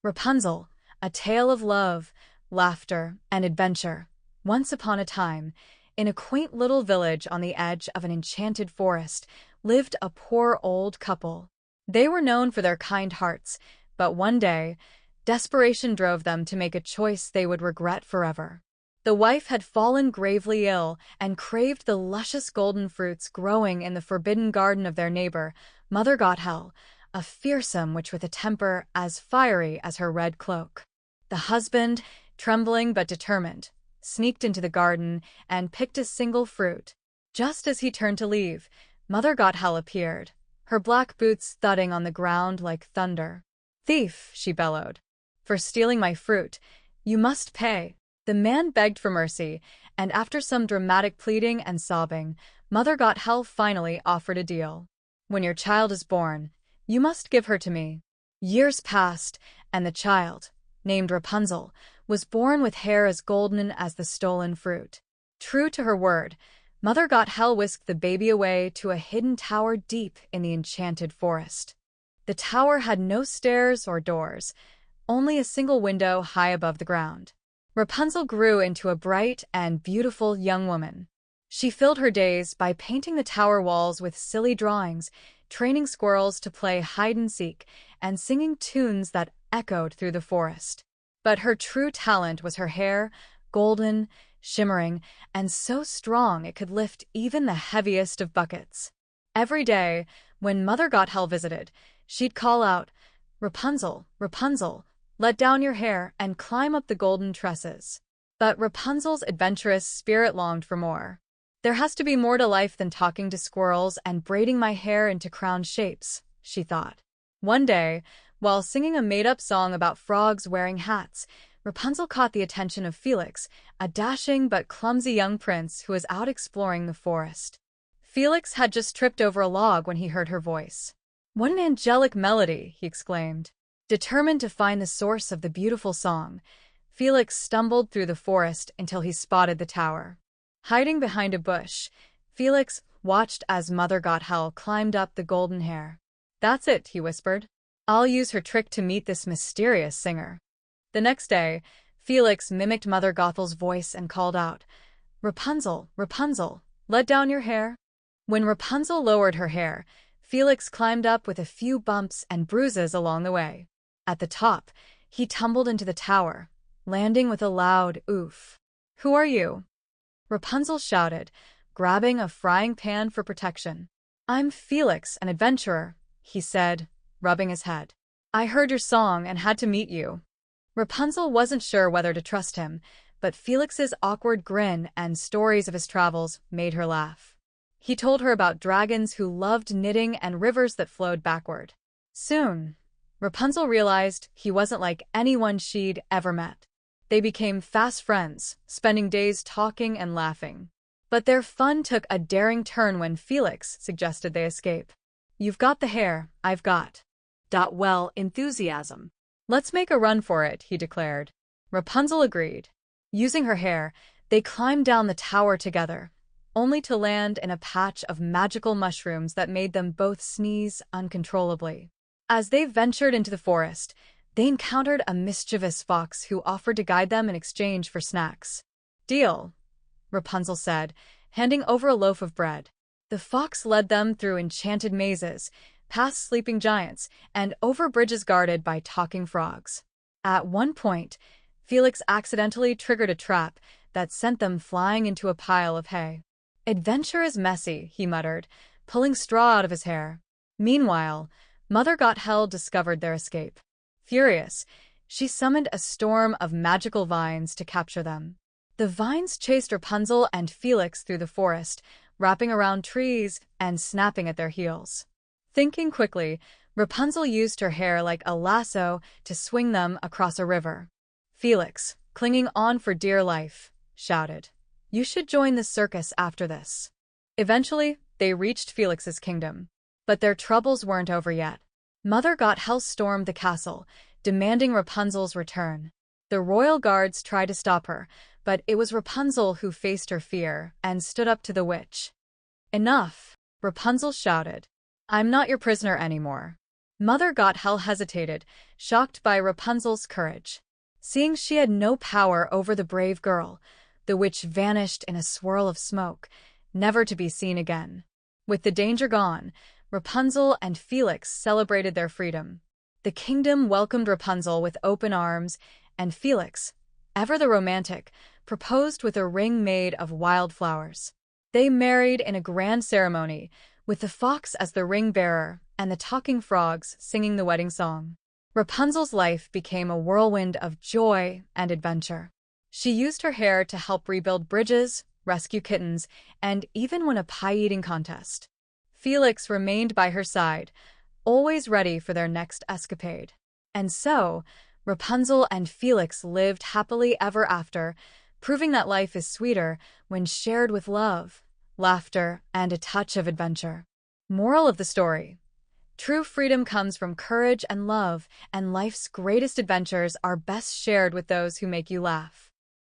Rapunzel, a tale of love, laughter, and adventure. Once upon a time, in a quaint little village on the edge of an enchanted forest, lived a poor old couple. They were known for their kind hearts, but one day, desperation drove them to make a choice they would regret forever. The wife had fallen gravely ill and craved the luscious golden fruits growing in the forbidden garden of their neighbor, Mother Gothel, a fearsome witch with a temper as fiery as her red cloak. The husband, trembling but determined, sneaked into the garden and picked a single fruit. Just as he turned to leave, Mother Gothel appeared, her black boots thudding on the ground like thunder. "Thief," she bellowed. "For stealing my fruit, you must pay." The man begged for mercy, and after some dramatic pleading and sobbing, Mother Gothel finally offered a deal. "When your child is born, you must give her to me." Years passed, and the child, named Rapunzel, was born with hair as golden as the stolen fruit. True to her word, Mother Gothel whisked the baby away to a hidden tower deep in the enchanted forest. The tower had no stairs or doors, only a single window high above the ground. Rapunzel grew into a bright and beautiful young woman. She filled her days by painting the tower walls with silly drawings, training squirrels to play hide-and-seek, and singing tunes that echoed through the forest. But her true talent was her hair, golden, shimmering, and so strong it could lift even the heaviest of buckets. Every day, when Mother Gothel visited, she'd call out, "Rapunzel, Rapunzel, let down your hair and climb up the golden tresses." But Rapunzel's adventurous spirit longed for more. "There has to be more to life than talking to squirrels and braiding my hair into crown shapes," she thought. One day, while singing a made-up song about frogs wearing hats, Rapunzel caught the attention of Felix, a dashing but clumsy young prince who was out exploring the forest. Felix had just tripped over a log when he heard her voice. "What an angelic melody!" he exclaimed. Determined to find the source of the beautiful song, Felix stumbled through the forest until he spotted the tower. Hiding behind a bush, Felix watched as Mother Gothel climbed up the golden hair. "That's it," he whispered. "I'll use her trick to meet this mysterious singer." The next day, Felix mimicked Mother Gothel's voice and called out, "Rapunzel, Rapunzel, let down your hair." When Rapunzel lowered her hair, Felix climbed up with a few bumps and bruises along the way. At the top, he tumbled into the tower, landing with a loud oof. "Who are you?" Rapunzel shouted, grabbing a frying pan for protection. "I'm Felix, an adventurer," he said, rubbing his head. "I heard your song and had to meet you." Rapunzel wasn't sure whether to trust him, but Felix's awkward grin and stories of his travels made her laugh. He told her about dragons who loved knitting and rivers that flowed backward. Soon, Rapunzel realized he wasn't like anyone she'd ever met. They became fast friends, spending days talking and laughing. But their fun took a daring turn when Felix suggested they escape. "You've got the hair, I've got." Well, enthusiasm. "Let's make a run for it," he declared. Rapunzel agreed. Using her hair, they climbed down the tower together, only to land in a patch of magical mushrooms that made them both sneeze uncontrollably. As they ventured into the forest, they encountered a mischievous fox who offered to guide them in exchange for snacks. "Deal," Rapunzel said, handing over a loaf of bread. The fox led them through enchanted mazes, past sleeping giants, and over bridges guarded by talking frogs. At one point, Felix accidentally triggered a trap that sent them flying into a pile of hay. "Adventure is messy," he muttered, pulling straw out of his hair. Meanwhile, Mother Gothel discovered their escape. Furious, she summoned a storm of magical vines to capture them. The vines chased Rapunzel and Felix through the forest, wrapping around trees and snapping at their heels. Thinking quickly, Rapunzel used her hair like a lasso to swing them across a river. Felix, clinging on for dear life, shouted, "You should join the circus after this." Eventually, they reached Felix's kingdom. But their troubles weren't over yet. Mother Gothel stormed the castle, demanding Rapunzel's return. The royal guards tried to stop her, but it was Rapunzel who faced her fear and stood up to the witch. "Enough," Rapunzel shouted. "I'm not your prisoner anymore." Mother Gothel hesitated, shocked by Rapunzel's courage. Seeing she had no power over the brave girl, the witch vanished in a swirl of smoke, never to be seen again. With the danger gone, Rapunzel and Felix celebrated their freedom. The kingdom welcomed Rapunzel with open arms, and Felix, ever the romantic, proposed with a ring made of wildflowers. They married in a grand ceremony, with the fox as the ring-bearer and the talking frogs singing the wedding song. Rapunzel's life became a whirlwind of joy and adventure. She used her hair to help rebuild bridges, rescue kittens, and even win a pie-eating contest. Felix remained by her side, always ready for their next escapade. And so, Rapunzel and Felix lived happily ever after, proving that life is sweeter when shared with love, laughter, and a touch of adventure. Moral of the story: true freedom comes from courage and love, and life's greatest adventures are best shared with those who make you laugh.